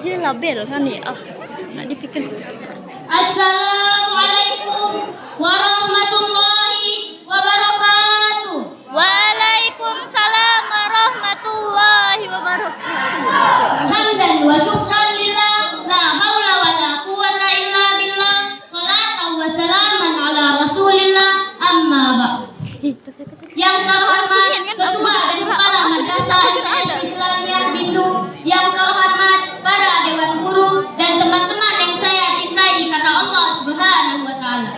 Dia label kan ya? Nggak dipikir. Assalamualaikum warahmatullahi wabarakatuh. Waalaikumsalam warahmatullahi wabarakatuh. Hamdan wa syukran lillah, la haula wa la quwata illa billah, salatan wa salaman ala rasulillah, amma ba'd. Yang terhormat Ketua dan Kepala Madrasah MTS Islamiyah Bindu, yang terhormat para dewan guru dan teman-teman yang saya cintai karena Allah Subhanahu wa taala.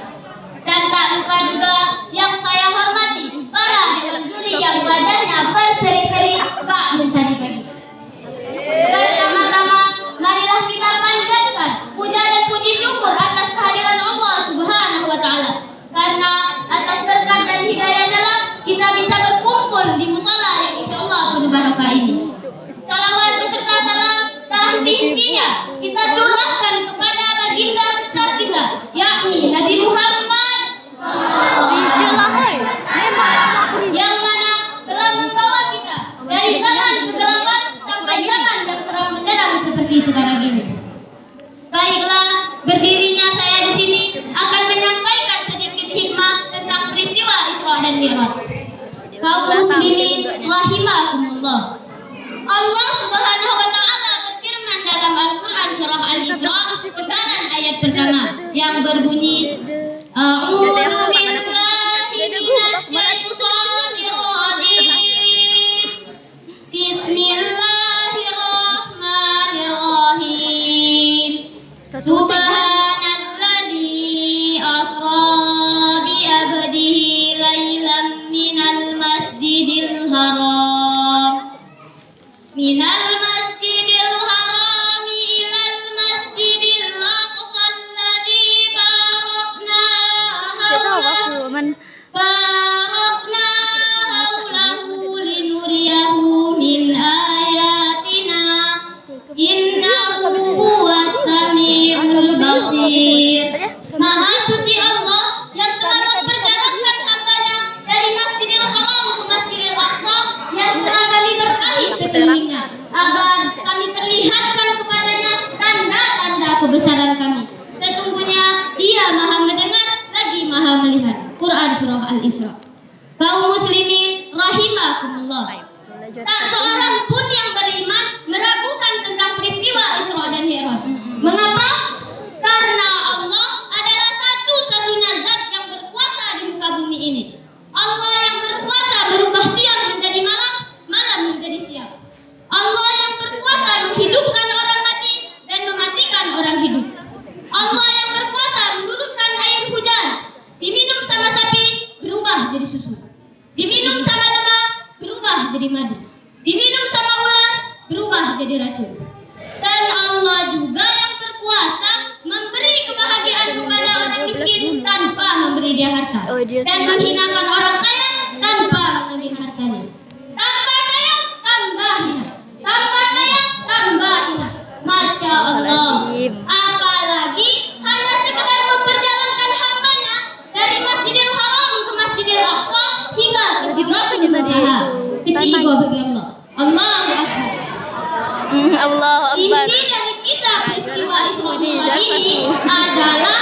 Dan tak lupa juga yang saya hormati para dewan juri yang wajahnya berseri-seri bak mentari pagi. Pertama-tama marilah kita panjatkan puja dan puji syukur atas kehadiran Allah Subhanahu wa taala. Karena atas berkat dan hidayahnya lah kita bisa berkumpul di musala yang insyaallah penuh barokah ini. Salawat beserta salam tak henti-hentinya kita curahkan kepada baginda besar kita, yakni Nabi Muhammad yang mana telah membawa kita dari zaman kegelapan sampai zaman yang terang benderang seperti sekarang ini. Baiklah, berdirinya saya di sini akan menyampaikan sedikit hikmah tentang peristiwa Isra dan Mi'raj. Kaum muslimin rahimakumullah. Allah Subhanahu wa taala berfirman dalam Al-Qur'an surah Al-Isra penggalan ayat pertama yang berbunyi A'udzu billahi minasy syaithanir rajim. Bismillahirrahmanirrahim. Subhanalladzi asra bi 'abdihi lailan minal masjidil haram ilal masjidil aqsa alladzi barakna haulahu linuriyahu min ayatina innahu huwas samiul basir. Maha suci Allah yang telah memperjalankan hambanya dari Masjidil Haram ke Masjidil Aqsa yang telah kami berkahi sekelilingnya, agar kami perlihatkan kepadanya tanda-tanda kebesaran kami. Sesungguhnya Dia Maha mendengar lagi Maha melihat. Quran surah Al-Isra. Kaum muslimin rahimakumullah. Tak seorang pun yang beriman meragukan tentang peristiwa Isra dan Mi'raj. Mengapa? Karena Allah adalah satu-satunya zat yang berkuasa di muka bumi ini. Allah yang berkuasa merubah siang menjadi malam, malam menjadi siang. Allah yang berkuasa menghidupkan orang mati dan mematikan orang hidup. Allah yang berkuasa menurunkan air hujan, diminum sama sapi berubah jadi susu, diminum sama lemah berubah jadi madu, diminum sama ular berubah jadi racun. Dan Allah juga yang berkuasa memberi kebahagiaan kepada orang miskin tanpa memberi dia harta, dan menghinakan orang kaya tanpa mengambil hartanya. Tambah kaya, tambah hina. Tambah kaya, tambah hina. Masya Allah. Apalagi hanya sekedar memperjalankan hambanya dari Masjidil Haram ke Masjidil Aqsa hingga ke Sidratul Muntaha. Kecil bagi Allah. Allahu Akbar. Allahu Akbar. Inti dari kisah peristiwa Isra ini adalah